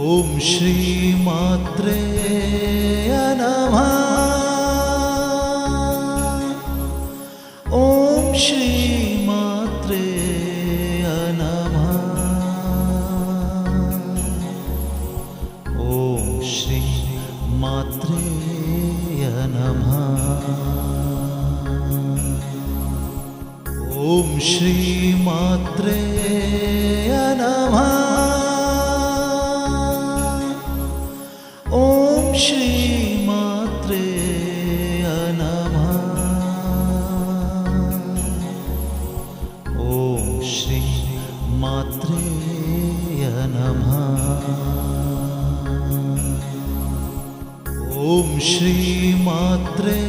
ఓం శ్రీ మాత్రే నమః. ఓం శ్రీ మాత్రే నమః. ఓం శ్రీ మాత్రే నమః. ఓం శ్రీ మాత్రే నమః. ఓం శ్రీ మాత్రే నమః. ఓం శ్రీ మాత్రే నమః. ఓం శ్రీ మాత్రే